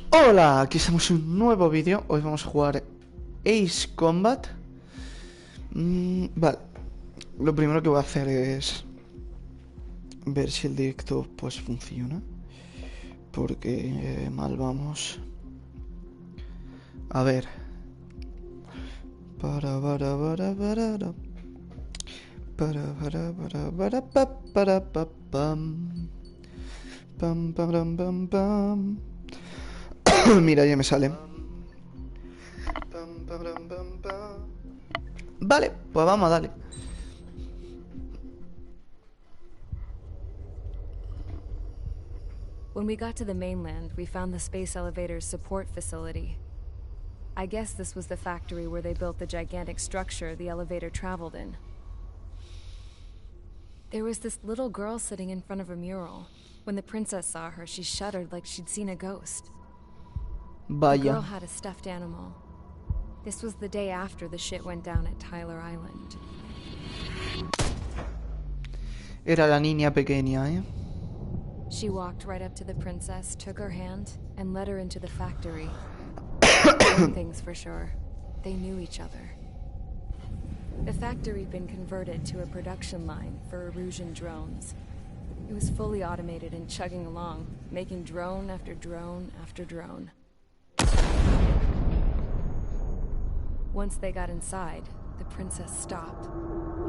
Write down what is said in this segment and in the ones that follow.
Hola, aquí estamos en un nuevo vídeo. Hoy vamos a jugar Ace Combat. Vale, lo primero que voy a hacer es ver si el directo pues funciona, porque mal vamos. A ver. Mira, ya me sale. Vale, pues vamos a darle. When we got to the mainland, we found the space elevator's support facility. I guess this was the factory where they built the gigantic structure the elevator traveled in. There was this little girl sitting in front of a mural. When the princess saw her, she shuddered like she'd seen a ghost. The girl had a stuffed animal. This was the day after the shit went down at Tyler Island. Era la niña pequeña, ¿eh? She walked right up to the princess, took her hand, and led her into the factory. One thing's for sure, they knew each other. The factory had been converted to a production line for Erusian drones. It was fully automated and chugging along, making drone after drone after drone. Once they got inside, the princess stopped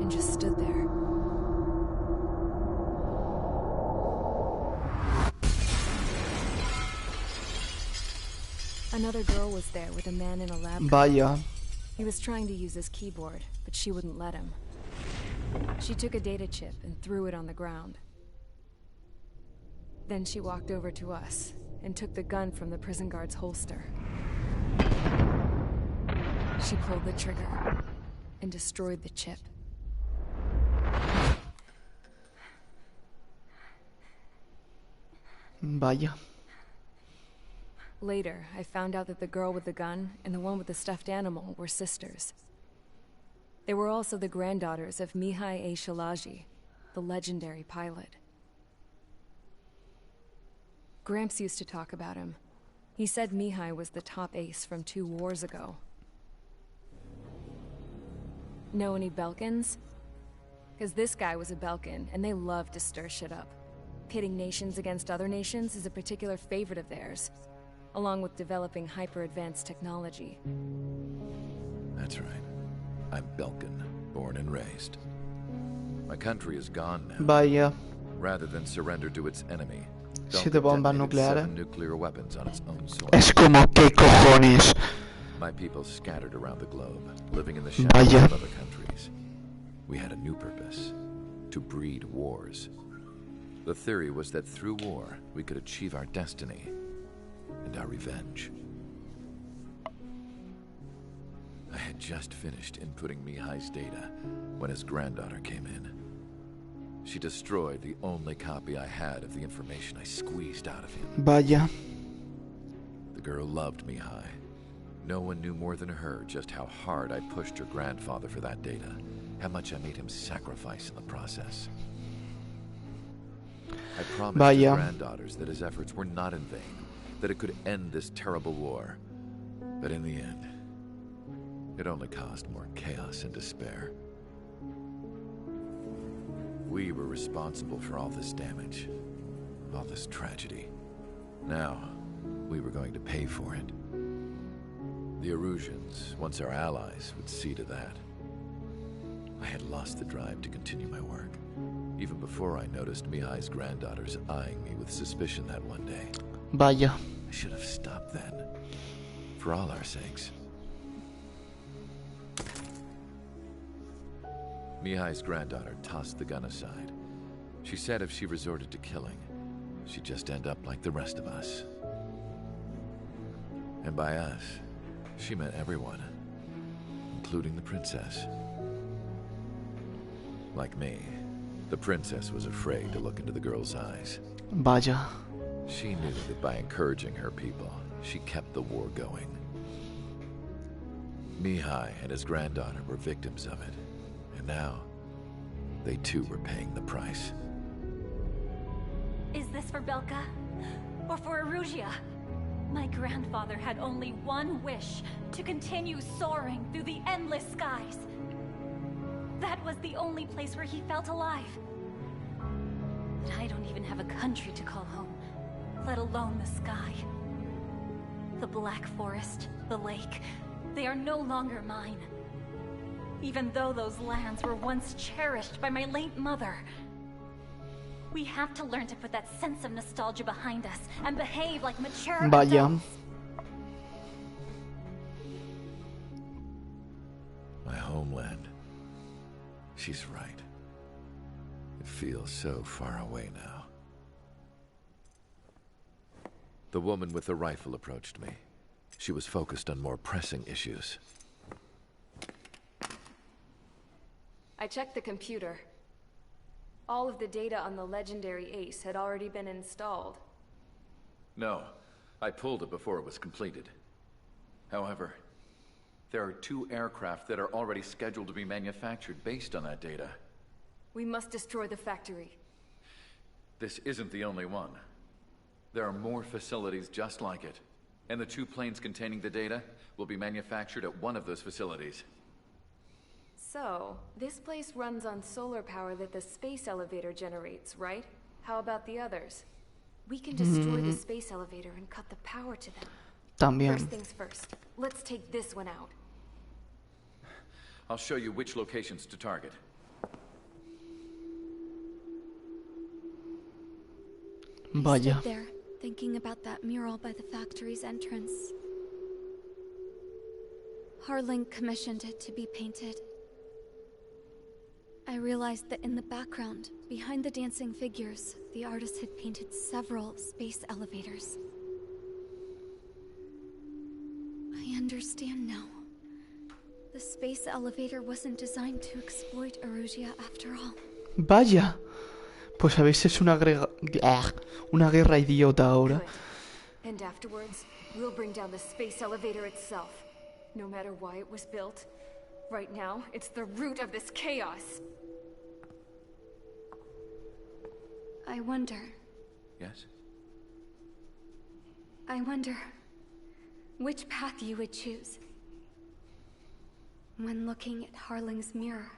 and just stood there. Another girl was there with a man in a lab coat. Vaya. He was trying to use his keyboard, but she wouldn't let him. She took a data chip and threw it on the ground. Then she walked over to us and took the gun from the prison guard's holster. She pulled the trigger and destroyed the chip. Vaya. Later, I found out that the girl with the gun and the one with the stuffed animal were sisters. They were also the granddaughters of Mihai A. Shalaji, the legendary pilot. Gramps used to talk about him. He said Mihai was the top ace from 2 wars ago. Know any Belkans? Because this guy was a Belkan, and they love to stir shit up. Pitting nations against other nations is a particular favorite of theirs, along with developing hyper-advanced technology. That's right. I'm Belkan, born and raised. My country is gone now. Vaya. Rather than surrender to its enemy, Siete bombas nucleares. 7 nuclear weapons on its own soil. Es como que cojones. My people scattered around the globe, living in the shadows of other countries. We had a new purpose: to breed wars. The theory was that through war, we could achieve our destiny and our revenge. I had just finished inputting Mihai's data when his granddaughter came in. She destroyed the only copy I had of the information I squeezed out of him. Vaya. The girl loved Mihai. No one knew more than her just how hard I pushed her grandfather for that data, how much I made him sacrifice in the process. I promised his granddaughters that his efforts were not in vain, that it could end this terrible war. But in the end, it only caused more chaos and despair. We were responsible for all this damage, all this tragedy. Now, we were going to pay for it. The Erusians, once our allies, would see to that. I had lost the drive to continue my work, even before I noticed Mihai's granddaughters eyeing me with suspicion that one day. Vaya. I should have stopped then, for all our sakes. Mihai's granddaughter tossed the gun aside. She said if she resorted to killing, she'd just end up like the rest of us. And by us, she meant everyone, including the princess. Like me, the princess was afraid to look into the girl's eyes. Vaya. She knew that by encouraging her people, she kept the war going. Mihai and his granddaughter were victims of it, and now they too were paying the price. Is this for Belka? Or for Erusia? My grandfather had only one wish, to continue soaring through the endless skies. That was the only place where he felt alive. But I don't even have a country to call home, let alone the sky. The Black Forest, the lake, they are no longer mine. Even though those lands were once cherished by my late mother. We have to learn to put that sense of nostalgia behind us and behave like mature adults. My homeland. She's right. It feels so far away now. The woman with the rifle approached me. She was focused on more pressing issues. I checked the computer. All of the data on the legendary ace had already been installed. No, I pulled it before it was completed. However, there are 2 aircraft that are already scheduled to be manufactured based on that data. We must destroy the factory. This isn't the only one. There are more facilities just like it, and the 2 planes containing the data will be manufactured at one of those facilities. So, this place runs on solar power that the space elevator generates, right? How about the others? We can destroy the space elevator and cut the power to them. También. First things first, let's take this one out. I'll show you which locations to target. I stood there, thinking about that mural by the factory's entrance. Harling commissioned it to be painted. I realized that in the background, behind the dancing figures, the artist had painted several space elevators. I understand now. The space elevator wasn't designed to exploit Erusia after all. Vaya. Pues habéis hecho una guerra idiota ahora. Good. And afterwards, we'll bring down the space elevator itself. No matter why it was built. Right now, it's the root of this chaos. I wonder. Yes? I wonder which path you would choose when looking at Harling's mirror.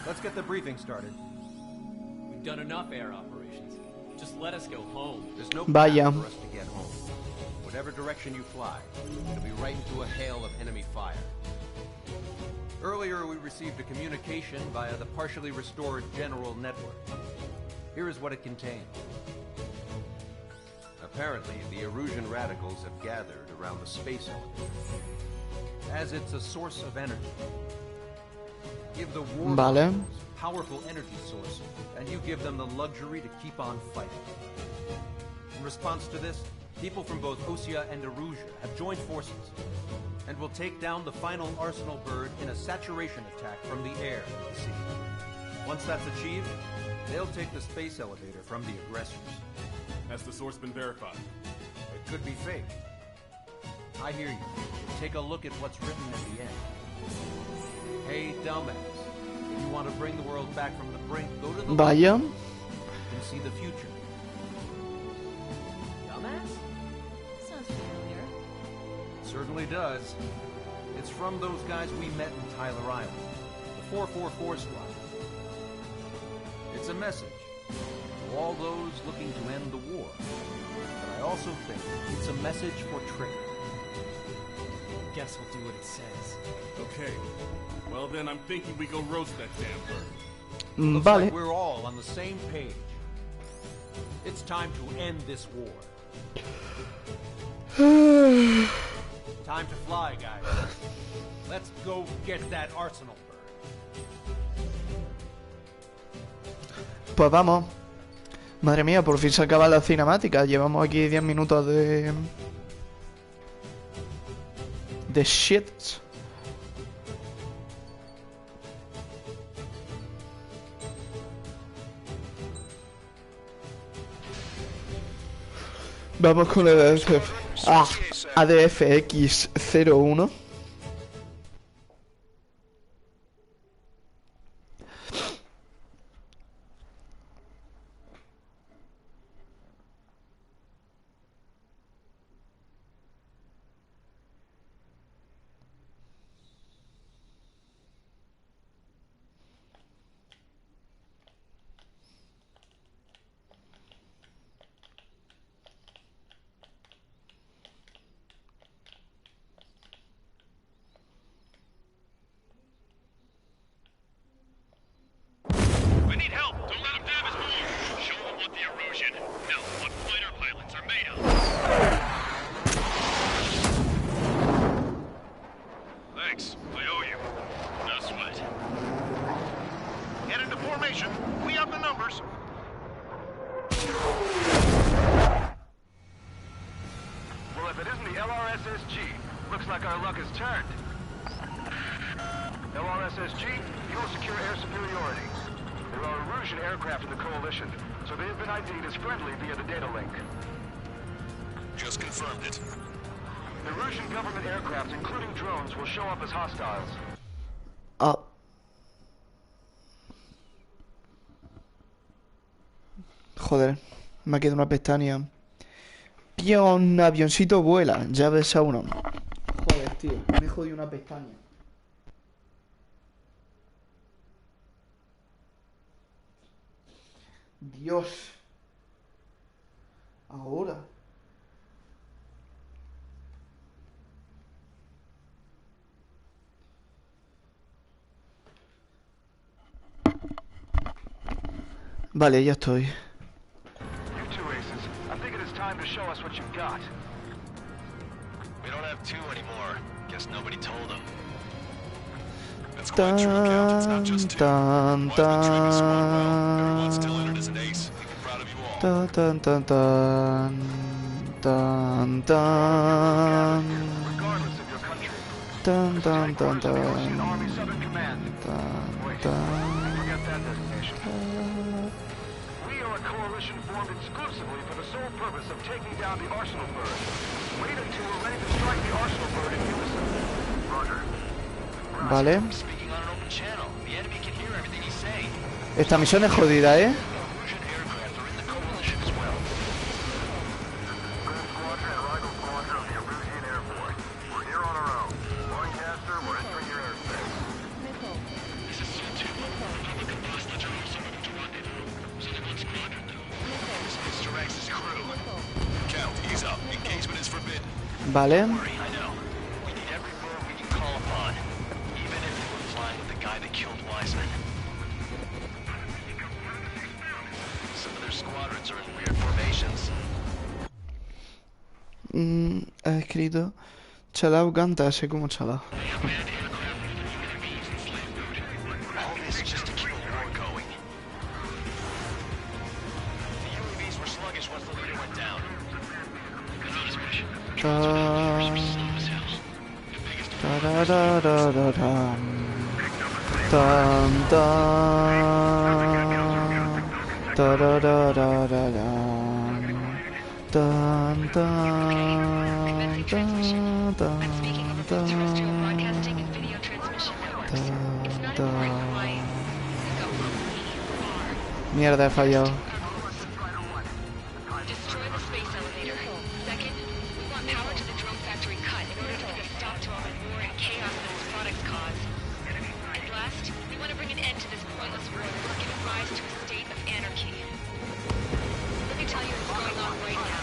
Let's get the briefing started. We've done enough air operations. Just let us go home. There's no Vaya. path for us to get home. Whatever direction you fly, it'll be right into a hail of enemy fire. Earlier, we received a communication via the partially restored general network. Here is what it contained. Apparently, the Erusian radicals have gathered around the space elevator, as it's a source of energy. Give the war Vale. powerful energy source, and you give them the luxury to keep on fighting. In response to this, people from both Osea and Erusia have joined forces, and will take down the final arsenal bird in a saturation attack from the air and the sea. Once that's achieved, they'll take the space elevator from the aggressors. Has the source been verified? It could be fake. I hear you. Take a look at what's written at the end. Hey, dumbass. If you want to bring the world back from the brink, go to the Vaya. and see the future. Dumbass? Sounds familiar. It certainly does. It's from those guys we met in Tyler Island, the 444 squad. It's a message to all those looking to end the war. But I also think it's a message for Trigger. Guess we'll do what it says. Okay. Well then, I'm thinking we go roast that damn bird. Looks Vale. like we're all on the same page. It's time to end this war. Time to fly, guys. Let's go get that arsenal bird. Pues vamos. Madre mía, por fin se acaba la cinemática. Llevamos aquí 10 minutos de shit. Vamos con el jefe. Ah, ADFX01. We need help. Don't let him damage more. Show him what the erosion. No, what fighter pilots are made of. Thanks. I owe you. No sweat. Get into formation. We have the numbers. Well, if it isn't the LRSSG, looks like our luck has turned. LRSSG, you will secure air superiority. There are Erusian aircraft in the Coalition, so they have been ID'd as friendly via the data link. Just confirmed it. Erusian government aircraft, including drones, will show up as hostiles. Ah. Joder, me ha quedado una pestaña. Un avioncito vuela, ya ves a uno. Joder, tío, me he jodido una pestaña. Dios. Ahora. Vale, ya estoy. You two aces, I think it is time to show us what you've got. We don't have two anymore. Guess nobody told him. That's quite true, Count. It's not just two. Tan, Why the trick is swung well? Everyone's tan. still entered as an ace. I'm proud of you all. Tan, tan, tan, tan. Tan, tan. Regardless of your country. Tan, tan, tan, Headquarters of the Ocean tan. Army Southern Command. Tan, Wait, tan. forget that designation. We are a coalition formed exclusively for the sole purpose of taking down the Arsenal Bird. Wait until we're ready to strike the Arsenal Bird in unison. Roger. Vale. Speaking on an open channel. The enemy can hear everything he's saying. Esta misión es jodida, ¿eh? Erusian aircraft are in the coalition as well. Grand Squadron and Rifle Squadron of the Erusian Air Force. We're here on our own. Lancaster, we're entering your airspace. This is Sol 2. Public and hostage are also moving to rendezvous. So they want squadron though. This is Mr. X's crew. Count, ease up. Engagement is forbidden. Vale. Don't worry, I know. We need every bird we can call upon. Even if we're flying with the guy that killed Wiseman. Some of their squadrons are in weird formations. Ha escrito Chalao canta, sé como Chalao. They have manned aircraft moving their beams and flame food. All this just to keep a war going. The UAVs were sluggish once the leader went down. Not as much. Ta Slow as hell. The biggest ta da da da da dam. Tan tan. Ta da da da da dam. Tan tan tan tan tan. Tan. Mierda, he fallado. Destroy the space elevator. Second, we want power to the drone factory cut in order to put a stop to all the war and chaos that its products cause. And last, we want to bring an end to this pointless war that has given rise to a state of anarchy. Let me tell you what's going on right now.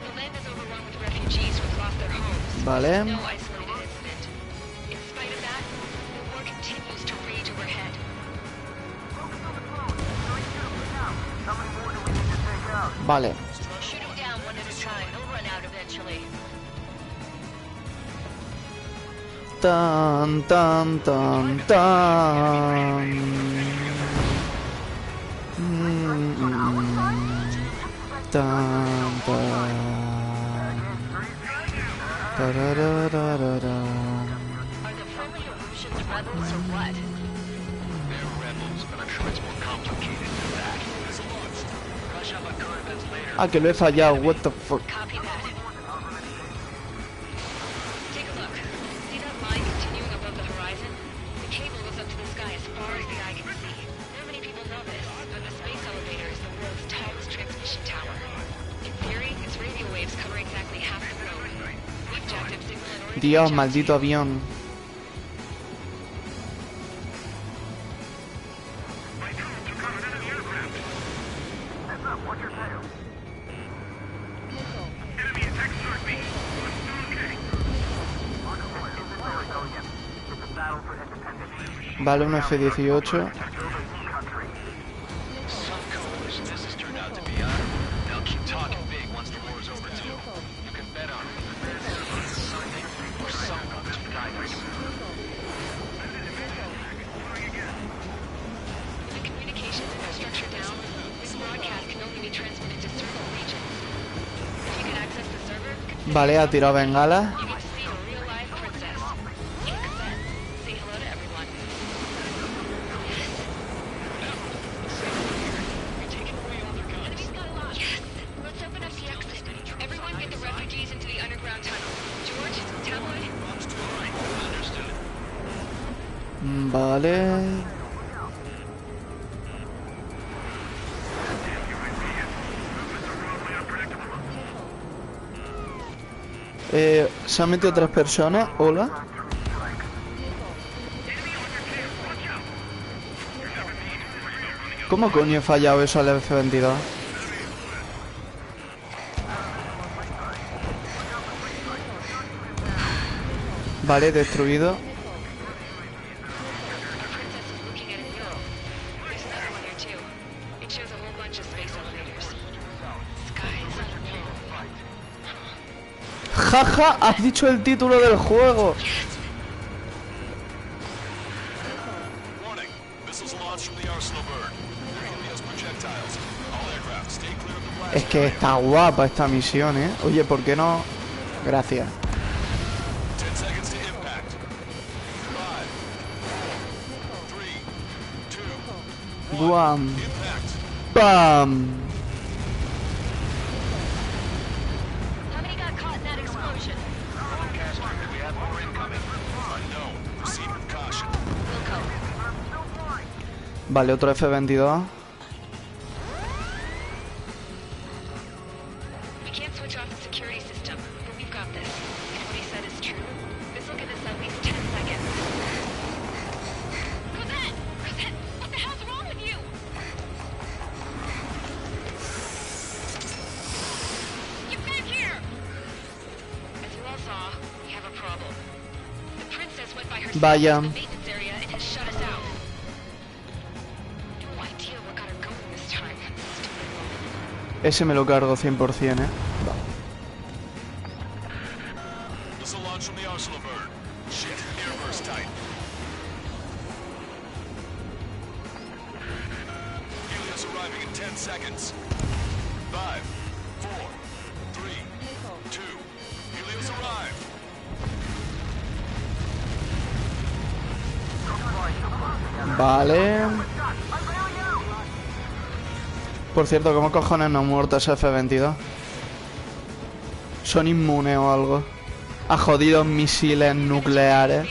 The land is overrun with refugees who have lost their homes. Vale. No isolated incident. In spite of that, the war continues to rage overhead. Vale. Shoot them down one at a time. They'll run out eventually. Tan tan tan tan. Tan tan. Da da da da da da. Are the friendly Erusians rebels or what? They're rebels, but I'm sure it's more complicated than that. Rush up on current events later. Ah, que lo he fallado. What the fuck. Copy that. Dios, maldito avión. Vale, un F-18. Vale, ha tirado bengala. Vale. Se han metido 3 personas. Hola. ¿Cómo coño he fallado eso al F-22? Vale, destruido. Jaja, has dicho el título del juego. Es que está guapa esta misión, ¿eh? Oye, ¿por qué no? Gracias. Guam. ¡Bam! Vale, otro F-22. Vaya. Ese me lo cargo 100%, ¿eh? Vale. Por cierto, ¿cómo cojones no han muerto ese F-22? ¿Son inmunes o algo? A jodidos misiles nucleares.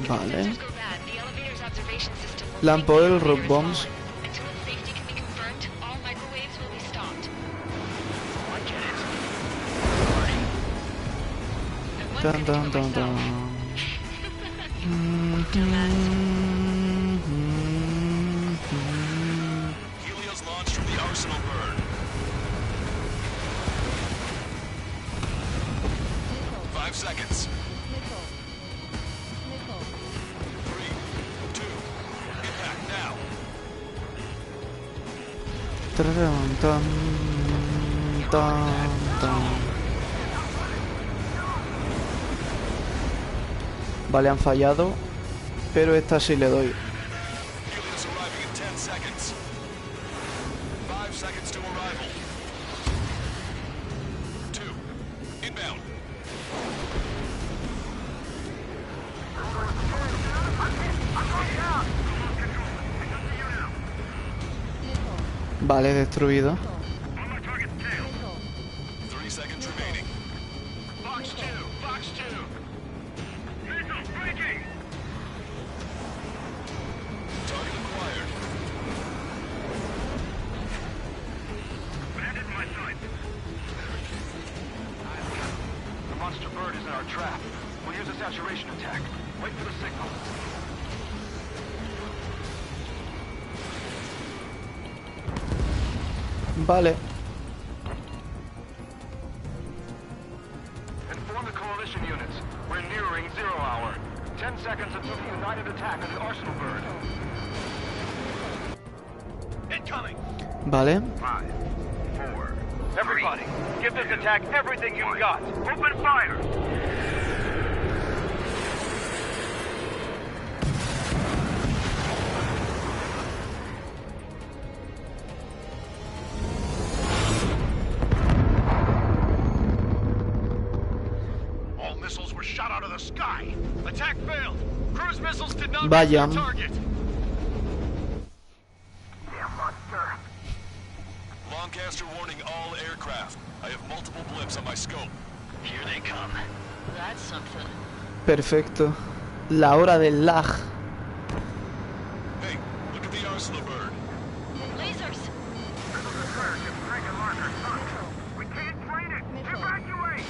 Vale. Lamp oil, rock bombs. Dun, dun, dun, dun. Helios launched from the arsenal burn. 5 seconds. 3, 2, impact now. Dun, dun, dun, dun. Vale, han fallado, pero esta sí le doy. Vale, destruido. acceleration attack. Wait for the signal. Vale. Inform the coalition units. We're nearing 0 hour. 10 seconds until the united attack on the arsenal bird. Incoming! Vale. 5, 4. Everybody, give this attack everything you've got. Open fire! All missiles were shot out of the sky. Attack failed. Cruise missiles did not Vaya. reach their target. Damn monster. Lancaster warning all aircraft. I have multiple blips on my scope. Here they come. That's something. Perfecto. La hora del lag. Hey, look at the arsenal bird. Lasers! We can't train it! Evacuate!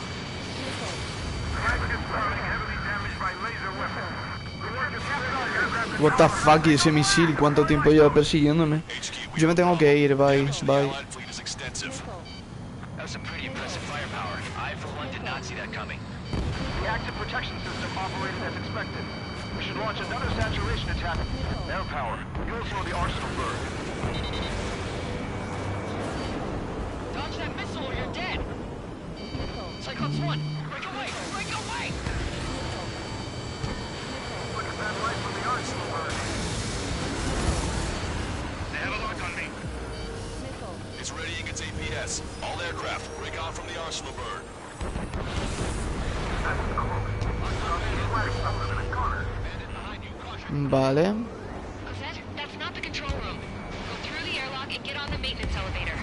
Pilot is heavily damaged by laser weapons. What the fuck, y ese misil, ¿cuánto tiempo lleva persiguiéndome? Yo me tengo que ir, bye, bye. Allied fleet is extensive. That was some pretty impressive firepower. I, for one, did not see that coming. The active protection system operated as expected. We should launch another saturation attack. Air power. You'll slow the arsenal bird. Dodge that missile or you're dead! Cyclops 1, break away! Break away! Look at that light from the arsenal bird. They have a lock on me. It's readying its APS. All aircraft, break off from the arsenal bird. Vale. Cosette, that's not the control room. Go through the airlock and get on the maintenance elevator.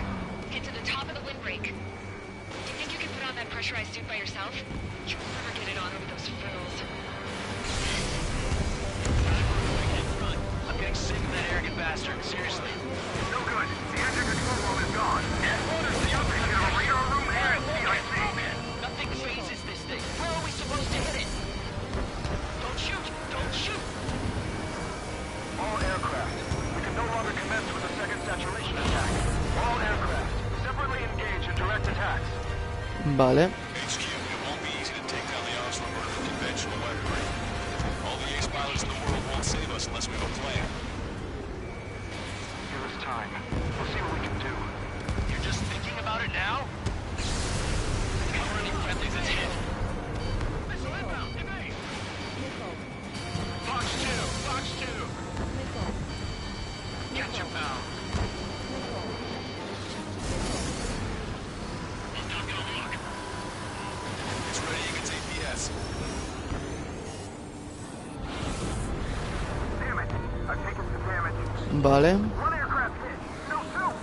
Get to the top of the windbreak. Do you think you can put on that pressurized suit by yourself? You'll never get it on over those frills. I'm getting sick of that arrogant bastard. Seriously. No good. The engine control room is gone. Headquarters, the upgrade to the radar room and CIC. Nothing phases this thing. Where are we supposed to hit it? Don't shoot! Don't shoot! All aircraft. We can no longer commence with a second saturation attack. All aircraft, separately engage in direct attacks. Vale. HQ, it won't be easy to take down the arsenal bird with conventional weaponry. All the ace pilots in the world won't save us unless we have a plan. Give us time. We'll see what we can do. You're just thinking about it now? How many friendlies has hit? Missile inbound, evade! Fox 2, Fox 2! Catch him now. I'm not gonna look. It's readying its APS. Damn it. I've taken some damage. Vale. One aircraft hit. No soup.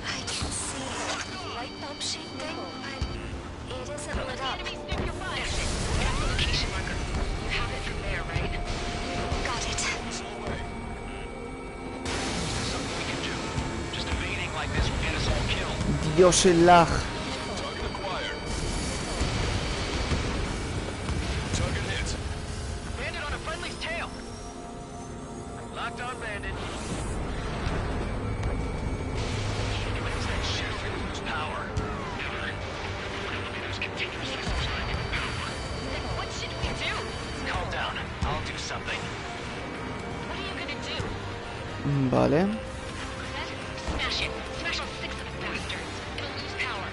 I can see the light bulb shaped thing, but it isn't lit up. Enemy sniff your butt! That's the location marker. You have it from there, right? Got it. Slow way. There's something we can do. Just evading like this will get us all killed. Dios, el lag. Target acquired. Target hit. Landed on a friendly's tail. Locked on bandit. When's that shit gonna lose power? Never. Elevator's continuously supplying power. Then what should we do? Calm down. I'll do something. What are you gonna do? Vale. Cosette, smash it. Smash all 6 of the bastards. It'll lose power.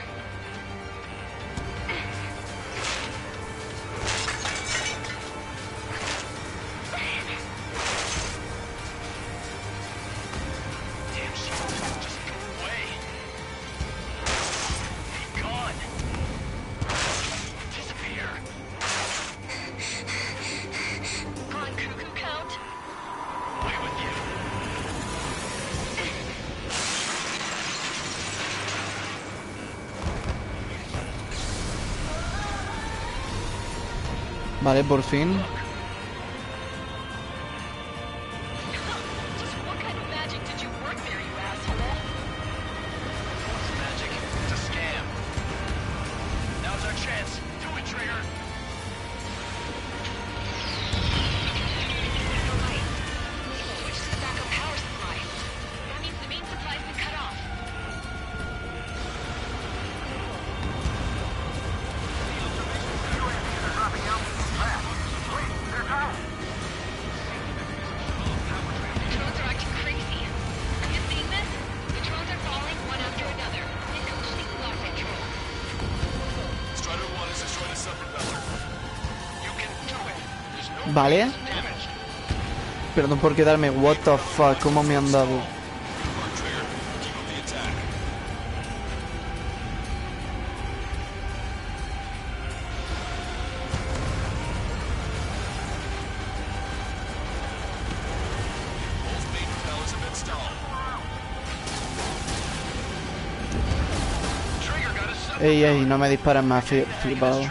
Damn shit. Just go away. Be gone. Disappear. On cuckoo count. Away with you. Vale, por fin. Just what kind of magic did you work there, you asshole? What's magic? Vale. Perdón por quedarme. What the fuck, ¿cómo me han dado? Ey, ey, no me disparen más, flipado.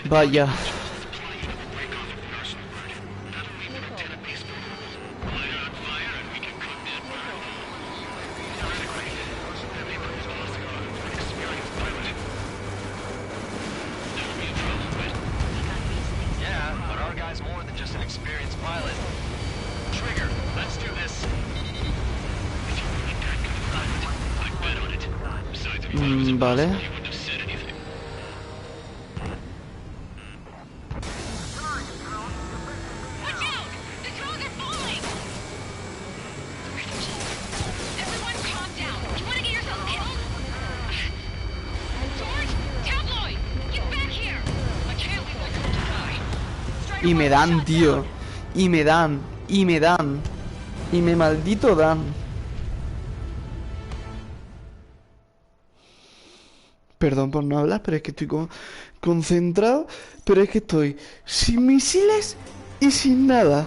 Vaya. Vale. Y me dan, tío. Y me dan. Y me dan. Y me maldito dan. Perdón por no hablar, pero es que estoy concentrado. Pero es que estoy sin misiles y sin nada.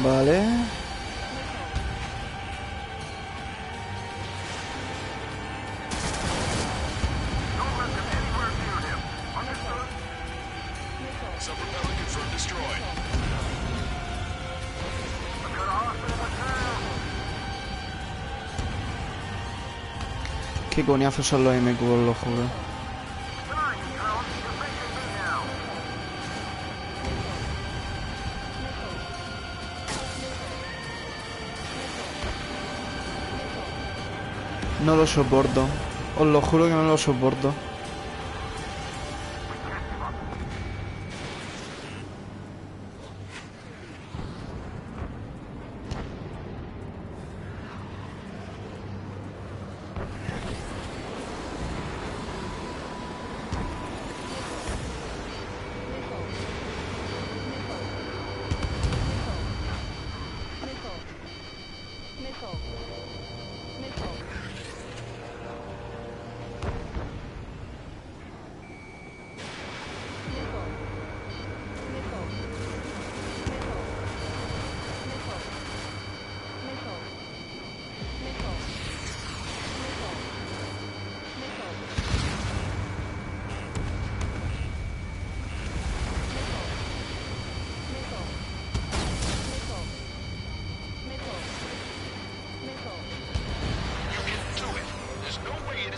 Vale. Qué coñazos son los MQ, os lo juro. No lo soporto. Os lo juro que no lo soporto.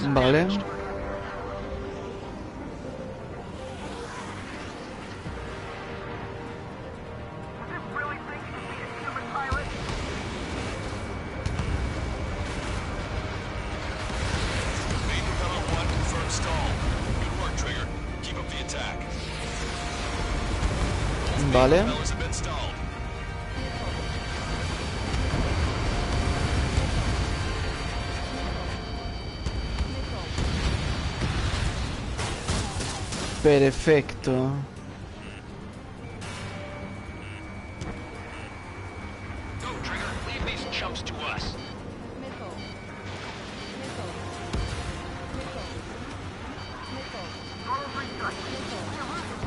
Vale. Vale. Perfecto. Go, Trigger. Leave me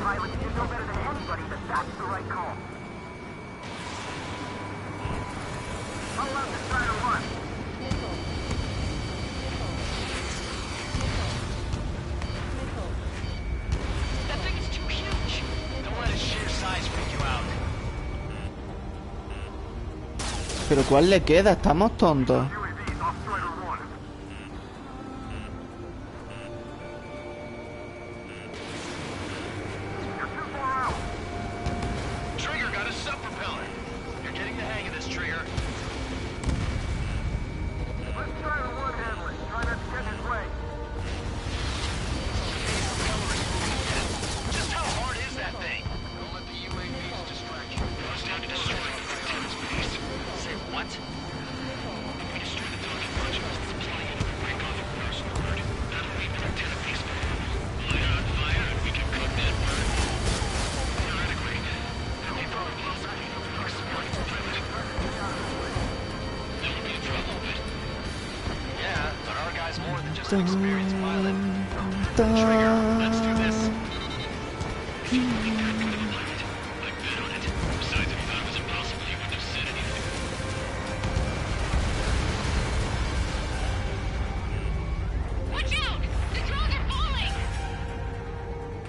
pilot, you know better than anybody that that's the right call. Hold up to Strider 1. That thing is too huge. Don't let its sheer size freak you out. Pero ¿cuál le queda? Estamos tontos. UAVs off Strider 1. You're too far out. Trigger got a sub-propeller. You're getting the hang of this, Trigger. Let Strider 1 handle it. Try not to get in his way. Just how hard is that thing? Don't let the UAVs distract you. Goes down to destroying the lieutenant's base. Say what? If we destroy the target module, fly in and break off a personal bird. That'll leave the lieutenant base behind. Light it on fire and we can cook that bird. Theoretically, that would probably blow something up our supporting pilot. That would be a trouble, but... Yeah, but our guy's more than just an experienced pilot. Trigger, let's do this. If you think that good of a pilot, I bet on it. Besides, if that was impossible, you wouldn't have said anything. Watch out! The drones are falling!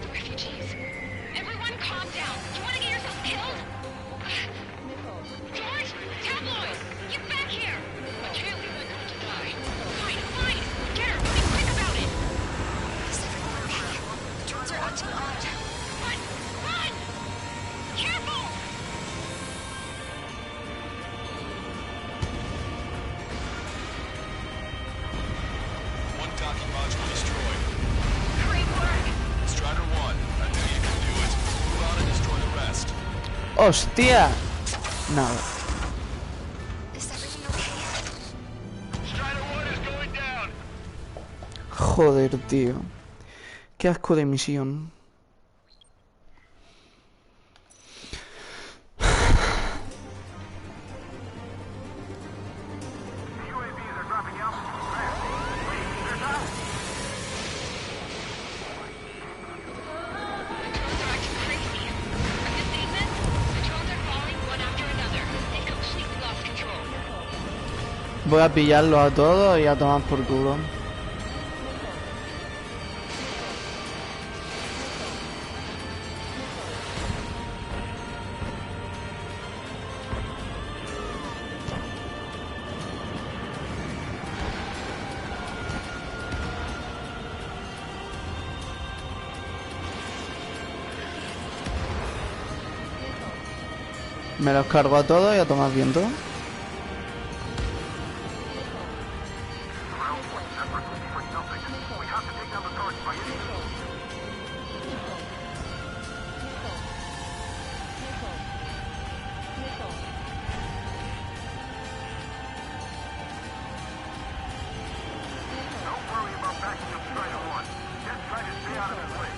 The refugees. Everyone calm down. You want to get yourself killed? George! Tabloid! Get back here! I can't leave my girl to die. Fine, fine! Garrett, be quick about it! Is everyone okay? The drones are acting odd. Run! Run! Careful! One docking module destroyed. Great work! Strider 1, I knew you could do it. Move out and destroy the rest. ¡Hostia! Nada. Is everything okay? Strider 1 is going down. Joder, tío. Qué asco de misión. The UAVs are dropping altitude fast. Wait, there's out. The drones are acting crazy. Have you seen this? The drones are falling one after another. They've completely lost control. Voy a pillarlos a todos y a tomar por culo. Me los cargo a todos y a tomar viento. Ground point effort looking for something. We have to take down the target by any means. Don't worry about backing up Strider 1. Just try to stay out of his way.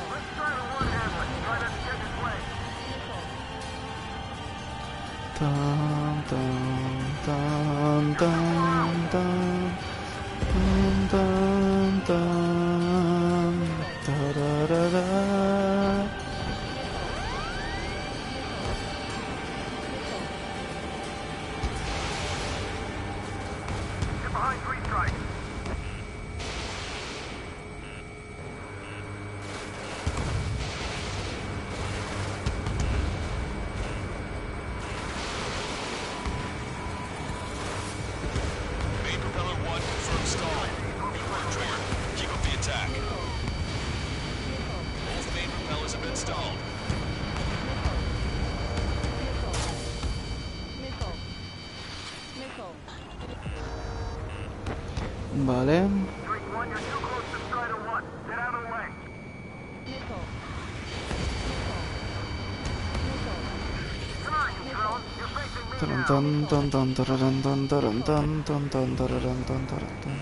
Let Strider 1 handle it. Try not to get in his way. Tan, tan, tan, tan, tan, tan, tan, tan, tararara. Get behind 3 strikes. Main propeller 1 confirmed stall. Trigger, keep up the attack. Both main propellers have been stalled. Vale. Drake 1, you're too close to Strider 1. Get out of the way. Come on, you drone. You're facing me Taran, now. tan, tan, tan, tararan, tan, taran, tan, tan, tan, tararan, tan, taran, tan.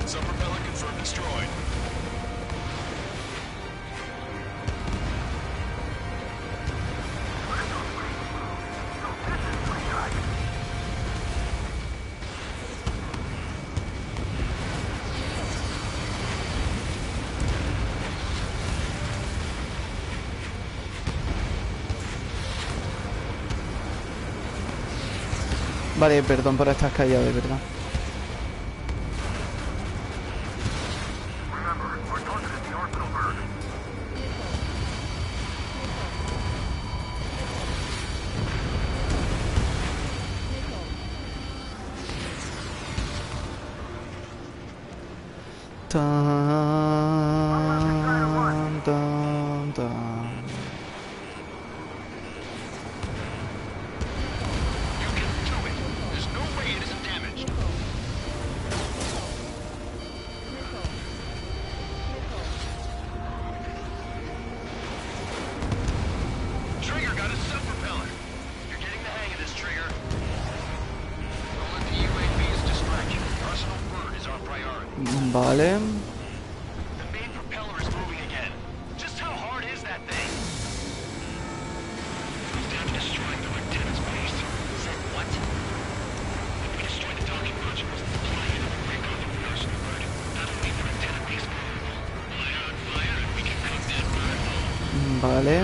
Sub-propeller confirmed destroyed. Vale, perdón por estar callado, de verdad. Tan, tan, tan. Vale. Vale.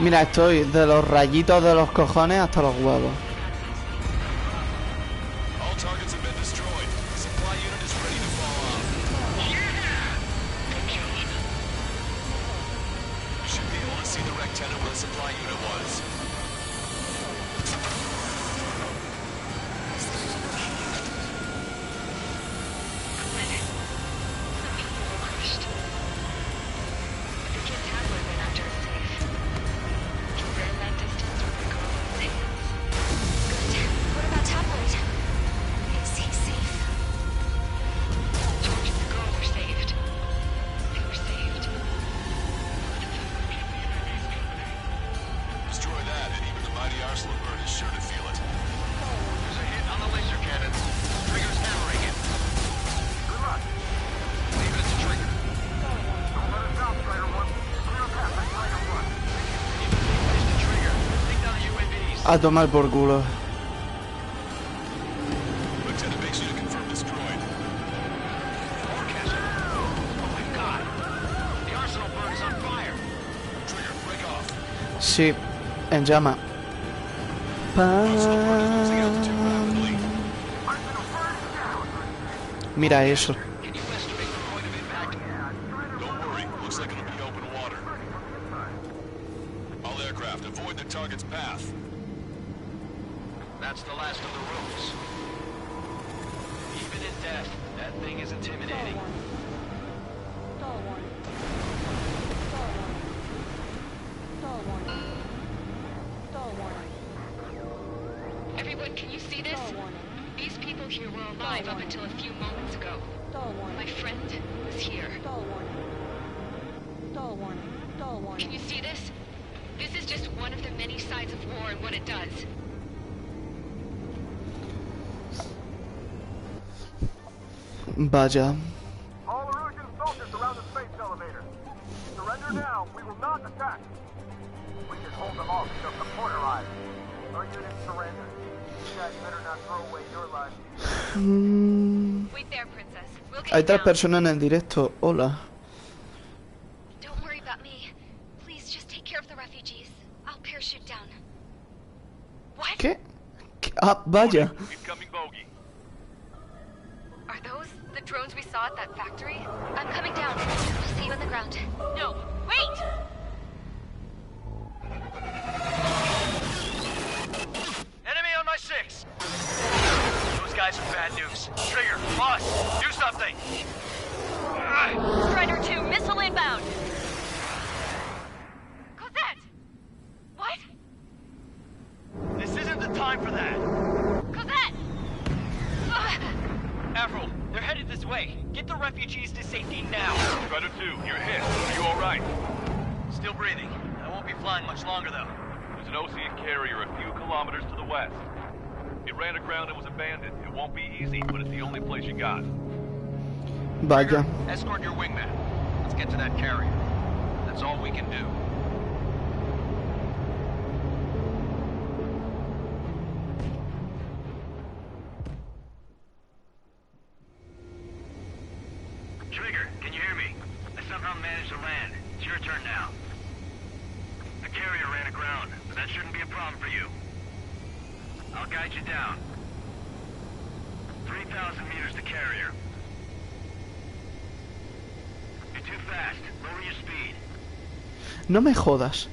Mira, estoy de los rayitos de los cojones hasta los huevos. A tomar por culo. Sí, en llama. Mira eso. That's the last of the rooms. Even in death, that thing is intimidating. Everyone, can you see this? These people here were alive up until a few moments ago. My friend was here. Can you see this? This is just one of the many sides of war and what it does. Vaya. All Erusian soldiers around the space elevator. Surrender now. We will not attack. We can hold them off until support arrives. Our units surrender. You guys better not throw away your lives. Wait there, princess. We'll get Hay you tres down. personas en el directo. Hola. Don't worry about me. Please just take care of the refugees. I'll parachute down. What? ¿Qué? Ah, vaya. Incoming bogey. Are those the drones we saw at that factory? I'm coming down. See you on the ground. No, wait! Enemy on my 6. Those guys are bad news. Trigger, boss, do something. Strider 2, missile inbound! Cosette! What? This isn't the time for that. Cosette! Avril, they're headed this way. Get the refugees to safety now. Strider 2, you're hit. Are you alright? Still breathing. I won't be flying much longer, though. There's an Ocean carrier a few kilometers to the west. It ran aground and was abandoned. It won't be easy, but it's the only place you got. Vaya. Escort your wingman. Let's get to that carrier. That's all we can do. Trigger, can you hear me? I somehow managed to land. It's your turn now. The carrier ran aground, but that shouldn't be a problem for you. I'll guide you down. 3,000 meters to carrier. You're too fast. Lower your speed. No me jodas.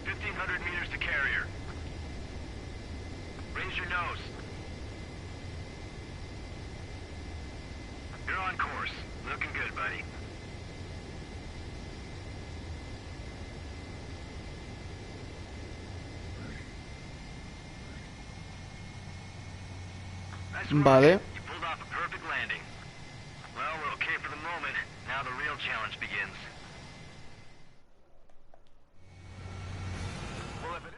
1,500 meters to carrier. Raise your nose. You're on course. Looking good, buddy. Nice work. Vale. You pulled off a perfect landing. Well, we're okay for the moment. Now the real challenge begins. Well, if it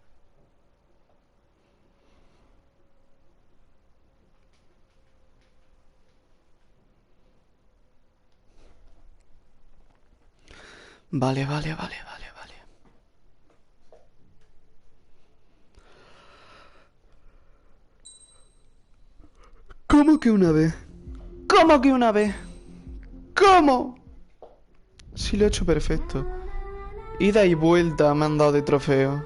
Vale, vale, vale, vale, vale. ¿Cómo que una vez? ¿Cómo que una vez? ¿Cómo? Sí, lo he hecho perfecto. Ida y vuelta me han dado de trofeo.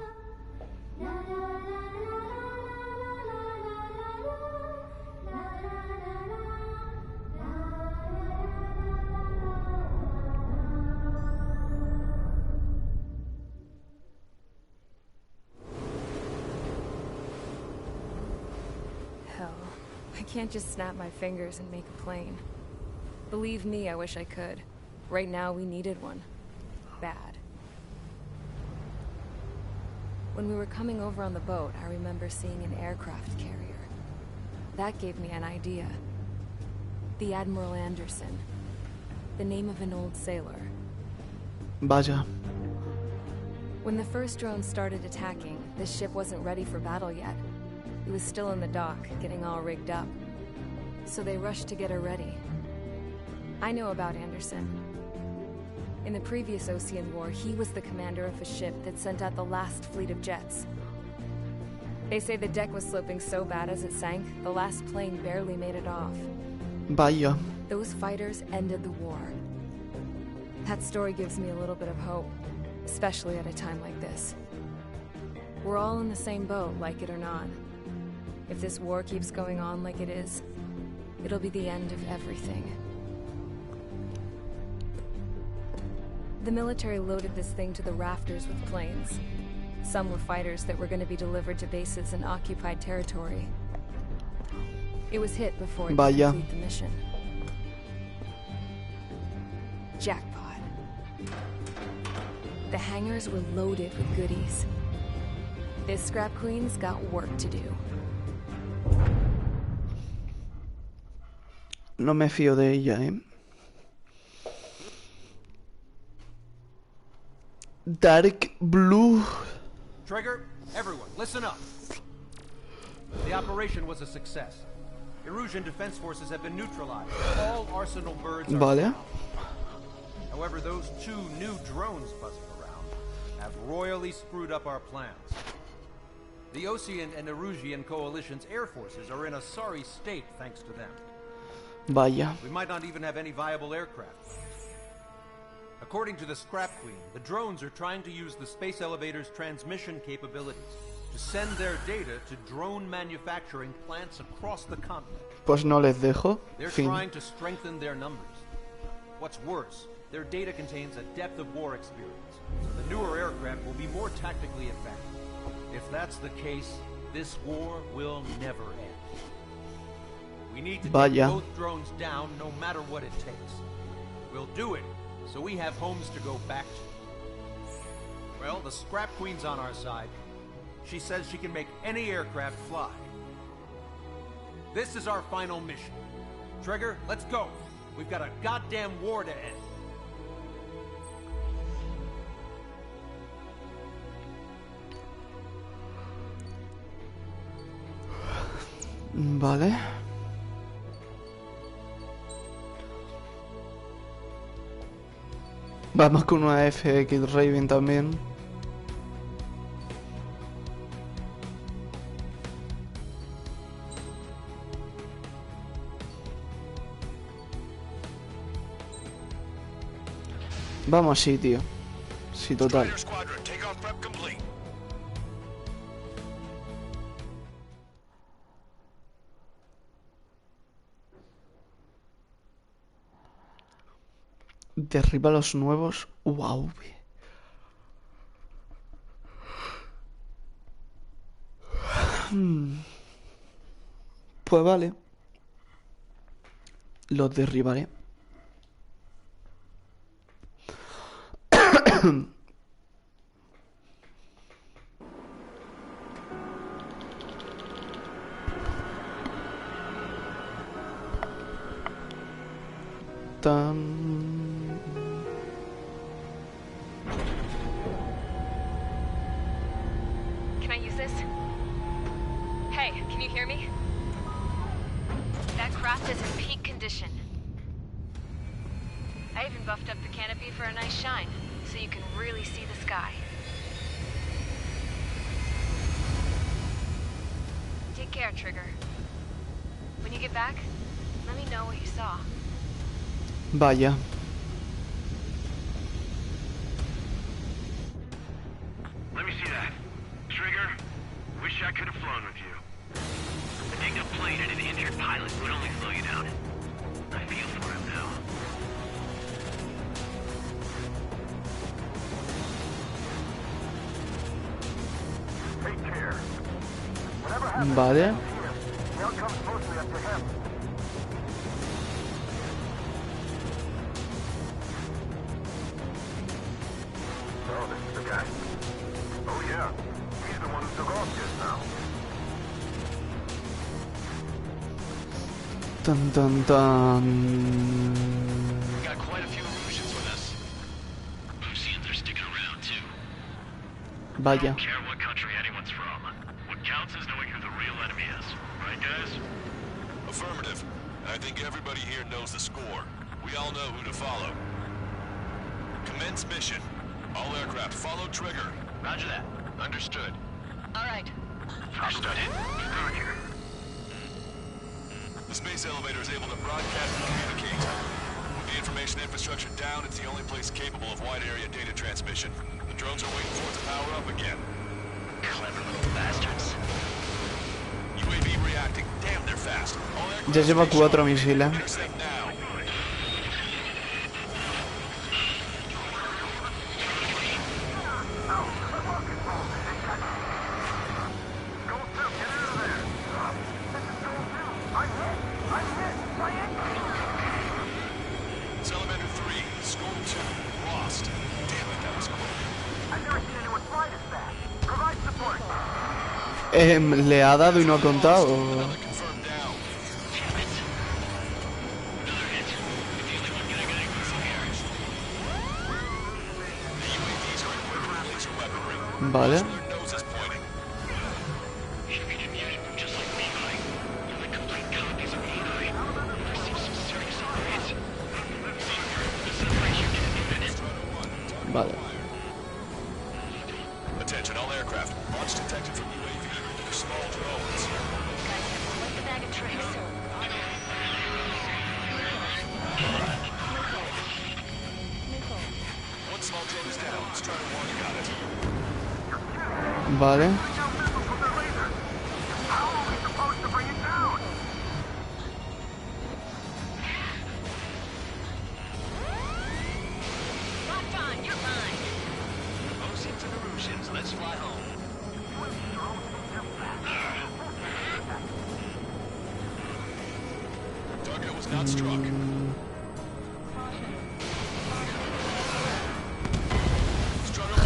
Hell, I can't just snap my fingers and make a plane. Believe me, I wish I could. Right now, we needed one. Bad. When we were coming over on the boat, I remember seeing an aircraft carrier. That gave me an idea. The Admiral Anderson. The name of an old sailor. Vaya. When the first drone started attacking, the ship wasn't ready for battle yet. It was still in the dock, getting all rigged up. So they rushed to get her ready. I know about Anderson. In the previous Ocean War, he was the commander of a ship that sent out the last fleet of jets. They say the deck was sloping so bad as it sank, the last plane barely made it off. Vaya. Those fighters ended the war. That story gives me a little bit of hope, especially at a time like this. We're all in the same boat, like it or not. If this war keeps going on like it is, it'll be the end of everything. The military loaded this thing to the rafters with planes. Some were fighters that were going to be delivered to bases in occupied territory. It was hit before it could Vaya. complete the mission. Jackpot. The hangars were loaded with goodies. This scrap queen's got work to do. No me fío de ella, ¿eh? Dark Blue. Trigger, everyone, listen up. The operation was a success. Erusian defense forces have been neutralized. All Arsenal birds are Vale. down. However, those 2 new drones buzzing around have royally screwed up our plans. The Ocean and Erusian coalition's air forces are in a sorry state thanks to them. Vaya. We might not even have any viable aircraft. According to the Scrap Queen, the drones are trying to use the space elevator's transmission capabilities to send their data to drone manufacturing plants across the continent. Pues no les dejo. They're Fin. trying to strengthen their numbers. What's worse, their data contains a depth of war experience, so the newer aircraft will be more tactically effective. If that's the case, this war will never end. We need to take both drones down no matter what it takes. We'll do it, so we have homes to go back to. Well, the Scrap Queen's on our side. She says she can make any aircraft fly. This is our final mission. Trigger, let's go. We've got a goddamn war to end. Vale. Vamos con una FX Raven también. Vamos, sí, tío. Sí, total. Derriba los nuevos UAV. Pues vale. Los derribaré. Can I use this? Hey, can you hear me? That craft is in peak condition. I even buffed up the canopy for a nice shine, so you can really see the sky. Take care, Trigger. When you get back, let me know what you saw. Vaya. Let me see that. Trigger, wish I could have flown with you. A dinged up plane and an injured pilot would only slow you down. I feel for him now. Take care. Whatever happens Vale. here, the outcome's mostly up to him. Oh, this is the guy. Oh, yeah. He's the one who took off just now. Tan tan tan. We got quite a few illusions with us. Lucians are sticking around too. I Vaya. don't care what country anyone's from. What counts is knowing who the real enemy is. Right, guys? Affirmative. I think everybody here knows the score. We all know who to follow. Commence mission. All aircraft follow Trigger. Roger that. Understood. All right. Understood. Roger. The space elevator is able to broadcast and communicate. With the information infrastructure down, it's the only place capable of wide area data transmission. The drones are waiting for it to power up again. Clever little bastards. UAV reacting. Damn, they're fast. All Ya aircraft lleva stay 4 sharp. misiles. Intercept now. Salamander 3, Skull 2, lost. Damn it, that was quick. I've never seen anyone fly this fast. Provide support. Le ha dado y no ha contado. Another confirmed down. Damn it. Another hit. If you only one guy got anyone from here. The UAVs are equipped with laser weaponry. Vale. Their nose is pointing. Should be muted just like Mihai. They're like complete copies of Mihai. There seems some serious upgrades. The separation can be minutes. Vale. Attention, all aircraft. Launch detected from UAV. They're small drones. Guys have quite the bag of tricks. small drone is down. Strider 1 got it. Vale. Let's fly home. Target was not struck.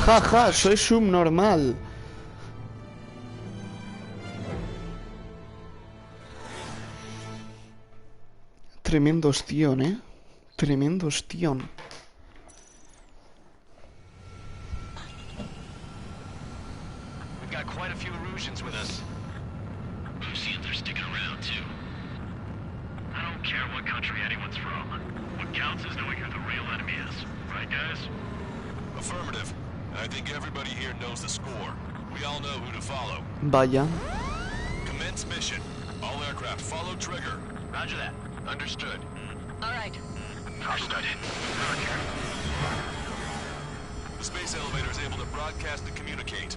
Jaja, soy subnormal. Tremendo ostión, Tremendo ostión. We've got quite a few Erusians with us. You see if they're sticking around, too. I don't care what country anyone's from. What counts is knowing who the real enemy is. Right, guys? Affirmative. I think everybody here knows the score. We all know who to follow. Vaya. Commence mission. All aircraft follow trigger. Roger that. Understood. All right. Understood. The space elevator is able to broadcast and communicate.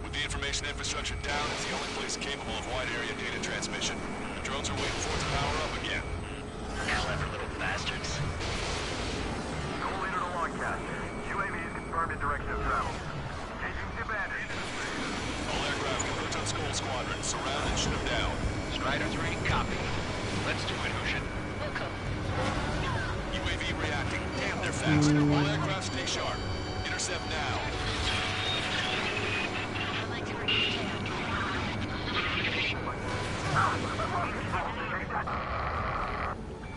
With the information infrastructure down, it's the only place capable of wide area data transmission. The drones are waiting for it to power up again. Clever little bastards. Goal leader to Logcast. UAV is confirmed in direction of travel. Engaging the bandit. All aircraft converge on Skull Squadron. Surround and shoot them down. Strider 3, copy. Let's do it, Ocean. UAV reacting. Damn, they're fast. All aircraft stay sharp. Intercept now.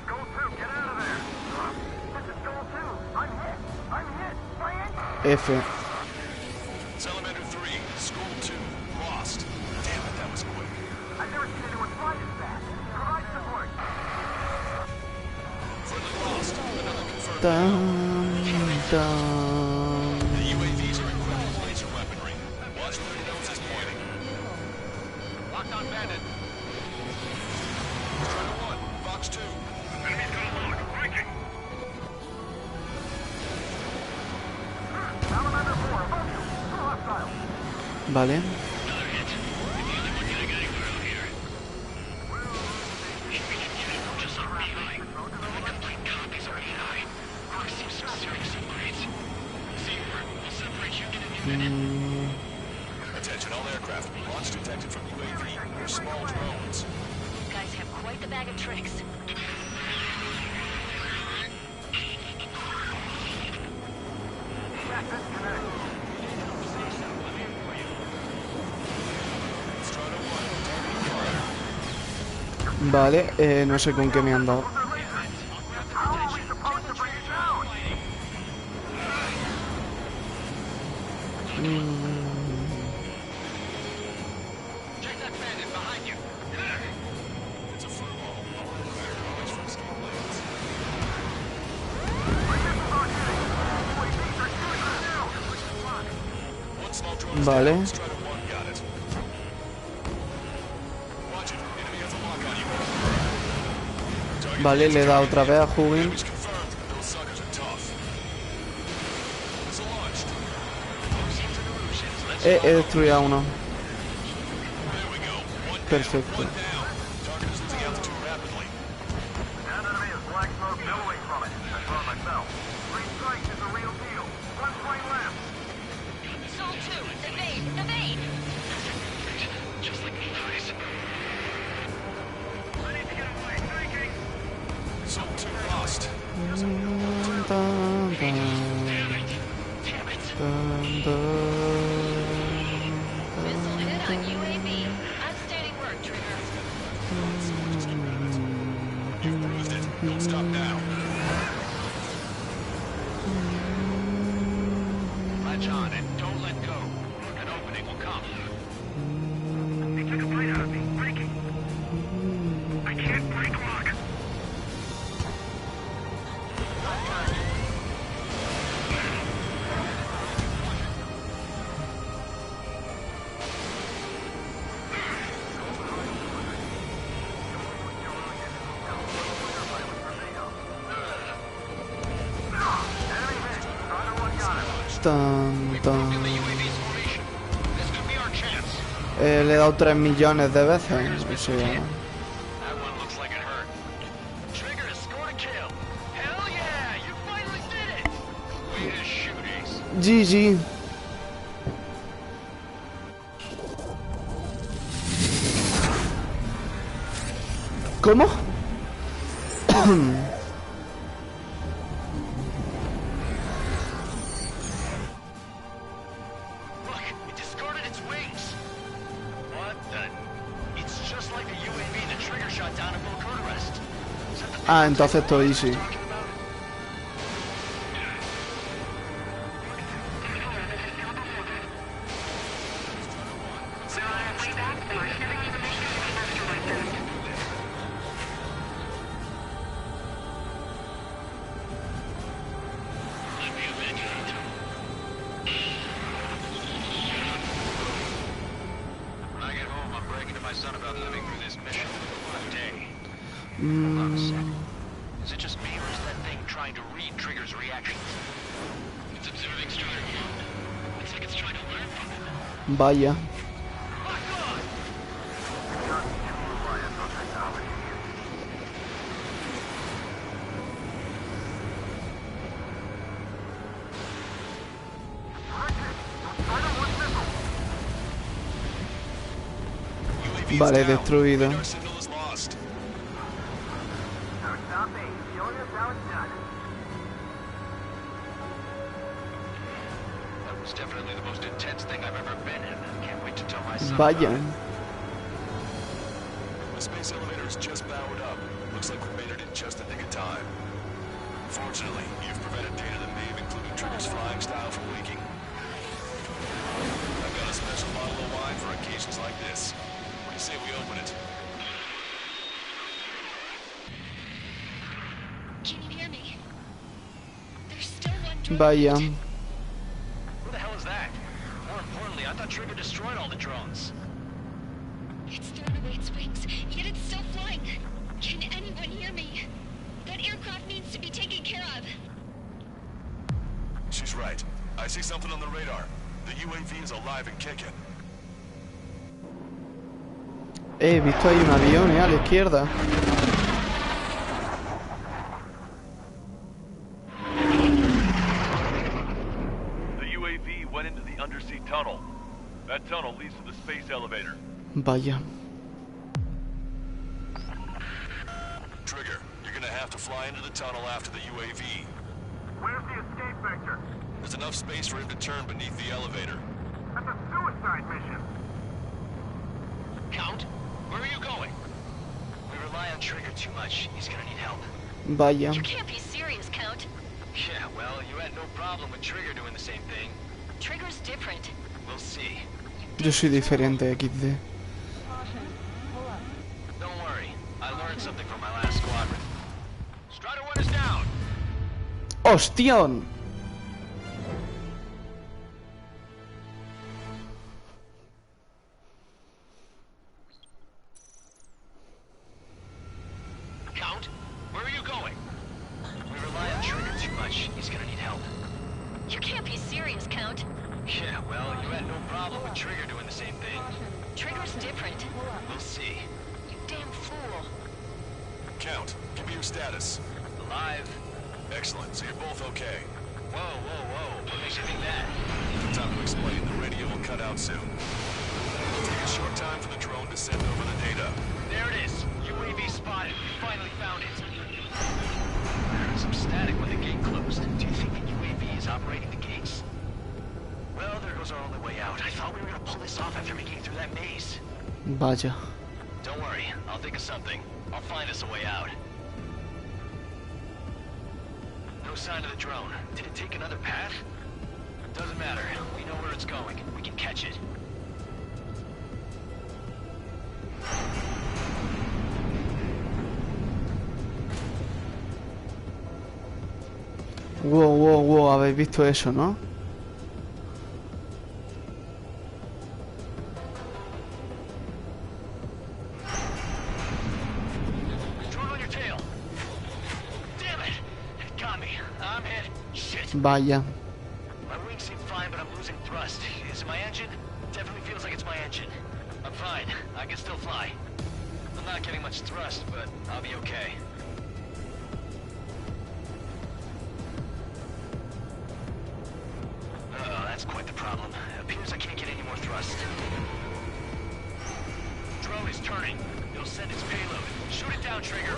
Goal 2, get out of there. This is Goal 2. I'm hit. My engine. F. Salamander 3, School 2, lost. Damn it, that was quick. I've never seen anyone fly this fast. Provide support. Friendly lost. Another confirmed. Dun. The UAVs are equipped with laser weaponry. Watch where their nose is pointing. Locked on bandit. Strider 1, Fox 2. Enemy's got a lock. Breaking. Salamander 4, above you. Two hostile. Vale. Another hit. If you only one getting anywhere out here. If we can get it, just on PI. The complete copies are AI. We're seeing some serious upgrades. See, we'll separate you in a minute. Attention all aircraft. Launch detected from UAV or small drones. You guys have quite the bag of tricks. Vale, no sé con qué me han dado. Check that bandit behind you. It's a furball. Always from ski blades. One small drone is Vale. down. Strider 1 got it. Watch it. Enemy has a lock on you. Target Vale, le he dado otra vez a Juego. enemies confirmed. Those suckers are tough. Missile launched. He destruido a uno. There we go. One down. Perfecto. One down. Target is losing altitude rapidly. That enemy is black smoke billowing from it. I saw it myself. Green strike is the real deal. One point left. Soul 2, evade, evade! Just like me, guys. I need to get away. Thinking. Soul 2 lost. Dun, dun, Missile hit on UAV. Outstanding work, Trigger. Used it. Don't stop now. Latch on and don't let go. Tan, tan. Le he dado 3 millones de veces. O sea... GG. ¿Cómo? Ah, entonces esto easy. Is it just me, or is that thing trying to read Trigger's reactions? It's observing Strider. Looks like it's trying to learn from him. Vaya. Vale, destruido. Vaya. The space elevator is just powered up. Looks like we made it in just a nick of time. Fortunately, you've prevented data that may have included Trigger's flying style from leaking. I've got a special bottle of wine for occasions like this. What do you say we open it? Can you hear me? There's still one drone. Vaya. Who the hell is that? More importantly, I thought Trigger destroyed all the drones. It's thrown away its wings, yet it's still flying. Can anyone hear me? That aircraft needs to be taken care of. She's right. I see something on the radar. The UAV is alive and kicking. He visto ahí un avión, a la izquierda. The UAV went into the undersea tunnel. That tunnel leads to the space elevator. Vaya. Trigger, you're gonna have to fly into the tunnel after the UAV. Where's the escape vector? There's enough space for him to turn beneath the elevator. That's a suicide mission. Count, where are you going? We rely on Trigger too much. He's gonna need help. Vaya. You can't be serious, Count. Yeah, well, you had no problem with Trigger doing the same thing. Trigger's different. We'll see. Yo soy diferente, XD. Don't worry. I learned something from my last squadron. Strider 1 is down. ¡Hostión! Count, where are you going? We rely on Trigger too much. He's gonna need help. You can't be serious, Count. Yeah, well, you had no problem with Trigger doing the same thing. Trigger's different. We'll see. You damn fool. Count, give me your status. Alive. Excellent, so you're both okay. Whoa, whoa, whoa. What makes you think that? No time to explain. The radio will cut out soon. It'll take a short time for the drone to send over the data. There it is. UAV spotted. We finally found it. There was some static when the gate closed. Do you think the UAV is operating the gates? Well, there goes our only way out. I thought we were gonna pull this off after making it through that maze. Vaya. Don't worry. I'll think of something. I'll find us a way out. No sign of the drone. Did it take another path? Doesn't matter. We know where it's going. We can catch it. Wow, wow, wow, habéis visto eso, ¿no? Drone on your tail. Damn it! It got me. I'm hit. Shit. Vaya. My wings seem Is it my engine? Definitely feels like it's my engine. I'm fine. I can still fly. I'm not getting much thrust, but I'll be okay. Oh, that's quite the problem. It appears I can't get any more thrust. Drone is turning. It'll send its payload. Shoot it down, Trigger.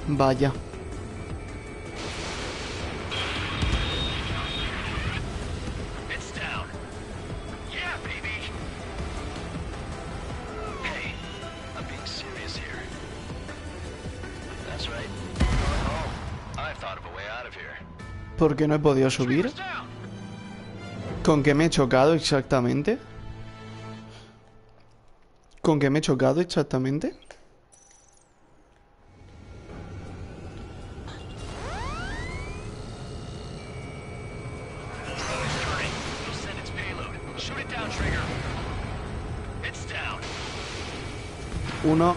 Vaya. It's down. Yeah, baby. Hey, I'm being serious here. That's right. We're going home. I've thought of a way out of here. ¿Por qué no he podido subir? ¿Con qué me he chocado exactamente? ¿Con qué me he chocado exactamente? Uno,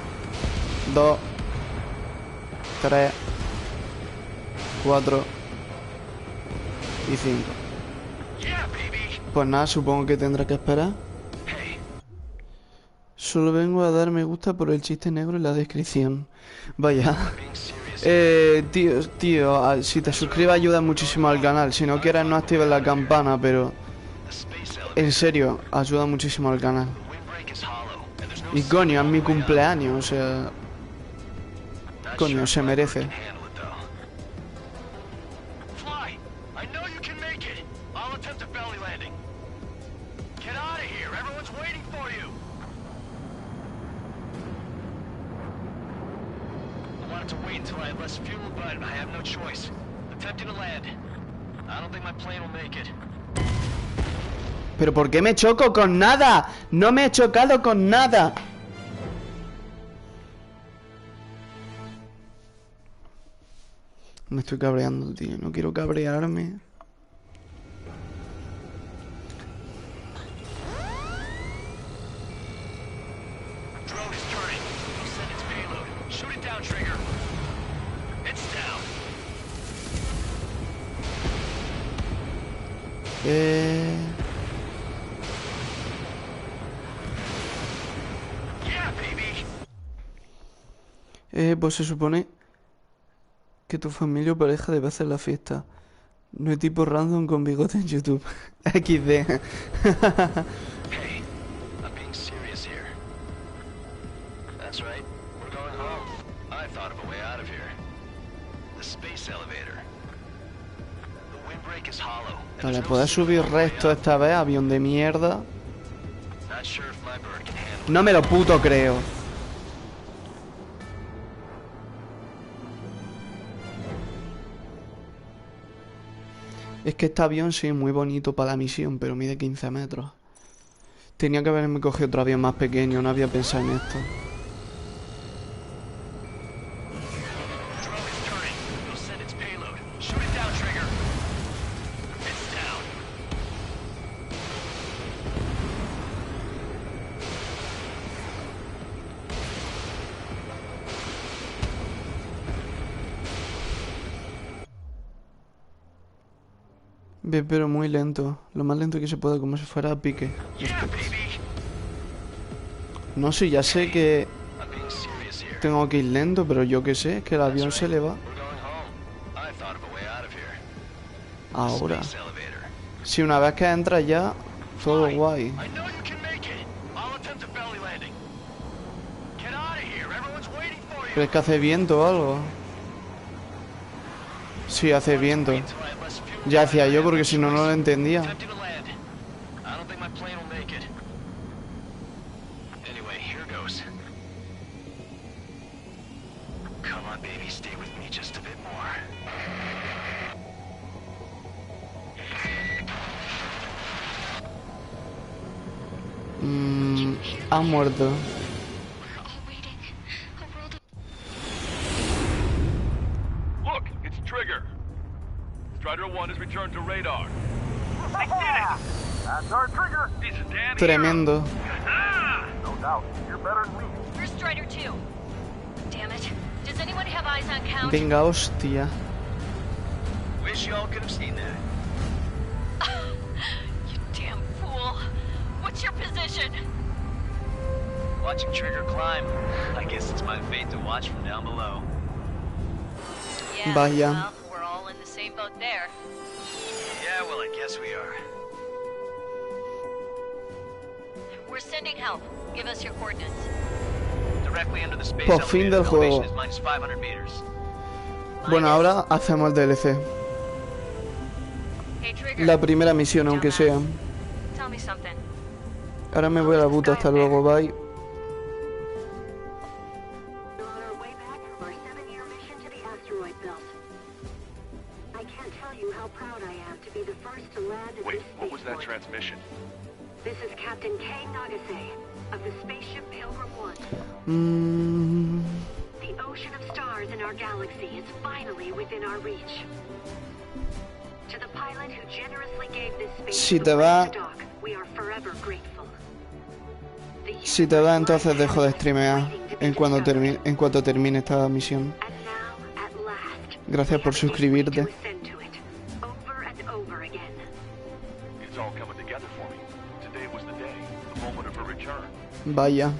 dos, tres, cuatro y cinco. Pues nada, supongo que tendrá que esperar. Solo vengo a dar me gusta por el chiste negro en la descripción. Vaya. Tío, si te suscribes ayuda muchísimo al canal. Si no quieres no actives la campana, pero... En serio, ayuda muchísimo al canal. Y coño, es mi cumpleaños, o sea... Coño, se merece. ¿Pero por qué me choco con nada? No me he chocado con nada. Me estoy cabreando, tío. No quiero cabrearme. Pues se supone que tu familia o pareja debe hacer la fiesta. No hay tipo random con bigote en YouTube. XD. Vale, ¿puedes subir resto esta vez, avión de mierda? No me lo puto creo. Es que este avión sí es muy bonito para la misión, pero mide 15 metros. Tenía que haberme cogido otro avión más pequeño, no había pensado en esto. Bien, pero muy lento. Lo más lento que se pueda, como si fuera a pique. No sé, ya sé que tengo que ir lento, pero yo qué sé, es que el avión se le va. Ahora. Si una vez que entra ya, todo guay. ¿Pero es que hace viento o algo? Sí, hace viento. Ya hacía yo porque si no, no lo entendía. Ha muerto. Look, it's Trigger. Strider 1 has returned to radar. I did it! That's our Trigger! He's a Dan tremendo. No doubt. You're better than me. Where's Strider 2? Damn it. Does anyone have eyes on Count? Venga, hostia. Wish y'all could have seen that. You damn fool. What's your position? Watching Trigger climb. I guess it's my fate to watch from down below. Yeah, Vaya. well, we're all in the same boat there. Yeah, well, I guess we are. We're sending help. Give us your coordinates. Directly under the space Por fin elevator. del juego. Elevation is -500 meters. Bueno, ahora hacemos el DLC. Hey, Trigger. La primera misión, aunque sea. Tell me something. Ahora me voy a la puta, hasta luego, bye. Wait, what was that transmission? This is Captain K. Nagase of the spaceship Pilgrim 1. The ocean of stars in our galaxy is finally within our reach. To the pilot who generously gave this Si spaceship te va- to dock, we are forever grateful. Si te va, entonces dejo de streamear en cuanto termine esta misión. Gracias por suscribirte. It's all coming together for me. Today was the day, the moment of her return. Vaya.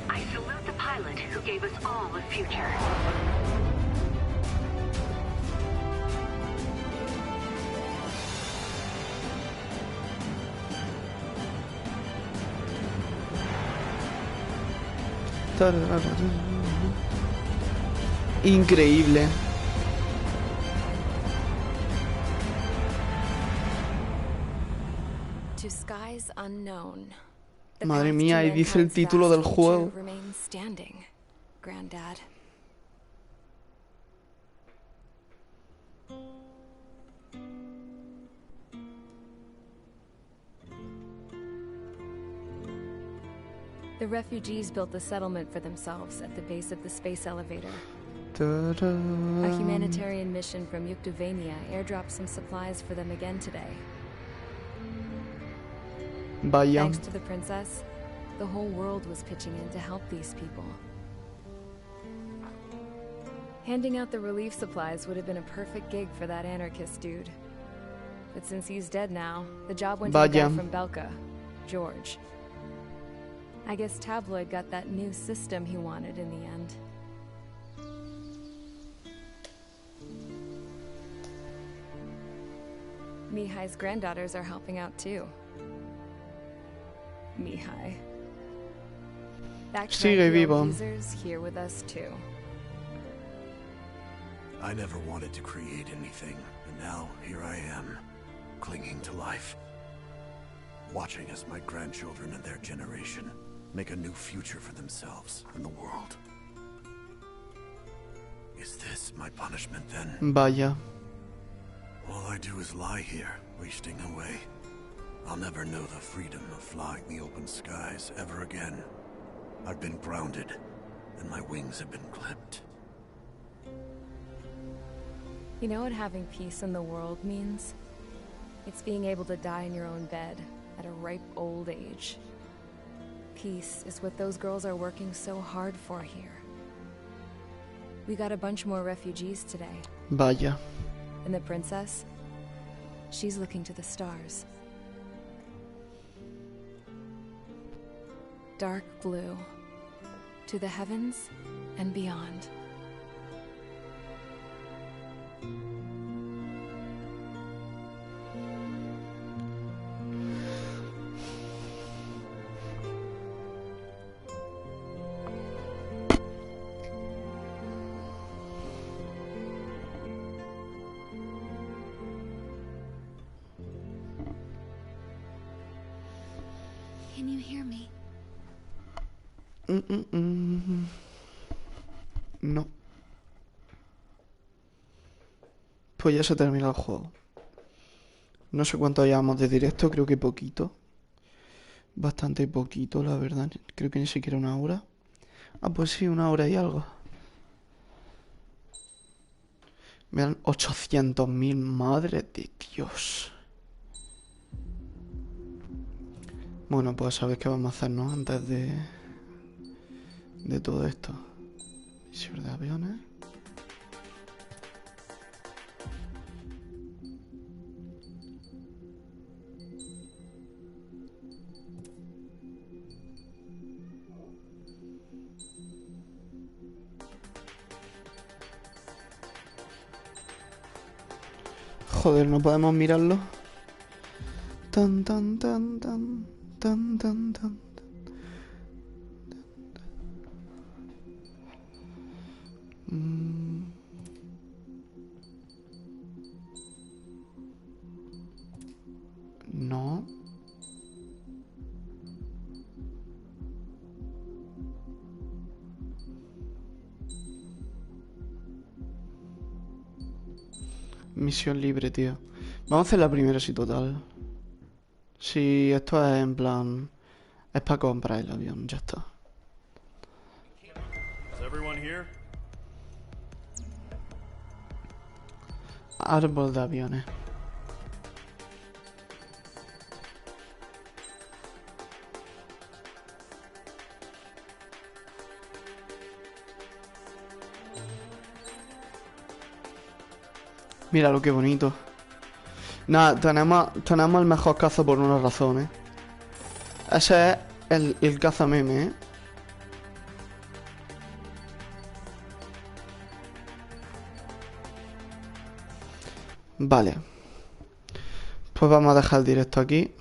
I salute the pilot who gave us all a future. Increíble. To skies unknown. The Madre path mía, to ahí dice el mankind's título del vast juego. future remains standing, Granddad. The refugees built a settlement for themselves at the base of the space elevator. A humanitarian mission from Yuktovania airdropped some supplies for them again today. Vaya. Thanks to the princess, the whole world was pitching in to help these people. Handing out the relief supplies would have been a perfect gig for that anarchist dude. But since he's dead now, the job went to the guy Vaya. from Belka, George. I guess Tabloid got that new system he wanted in the end. Mihai's granddaughters are helping out too. Mihai. That Sigue vivo. users here with us too. I never wanted to create anything, and now here I am, clinging to life. Watching as my grandchildren and their generation make a new future for themselves and the world. Is this my punishment then? Vaya. All I do is lie here, wasting away. I'll never know the freedom of flying the open skies ever again. I've been grounded, and my wings have been clipped. You know what having peace in the world means? It's being able to die in your own bed at a ripe old age. Peace is what those girls are working so hard for here. We got a bunch more refugees today. Vaya. And the princess? She's looking to the stars. Dark blue. To the heavens and beyond. Can you hear me? No. Pues ya se ha terminado el juego. No sé cuánto llevamos de directo, creo que poquito. Bastante poquito, la verdad. Creo que ni siquiera una hora. Ah, pues sí, una hora y algo. Me dan 800.000, madre de Dios. Bueno, pues sabéis qué vamos a hacer, ¿no? Antes de todo esto. Visor de aviones. Joder, no podemos mirarlo. Tan tan tan tan tan tan tan. No. Misión libre, tío. Vamos a hacer la primera así total. Si esto es en plan... Es para comprar el avión, ya está. Árbol de aviones. Mira lo que bonito. Nada, tenemos el mejor caza por una razón, ¿eh? Ese es el caza meme, ¿eh? Vale. Pues vamos a dejar el directo aquí.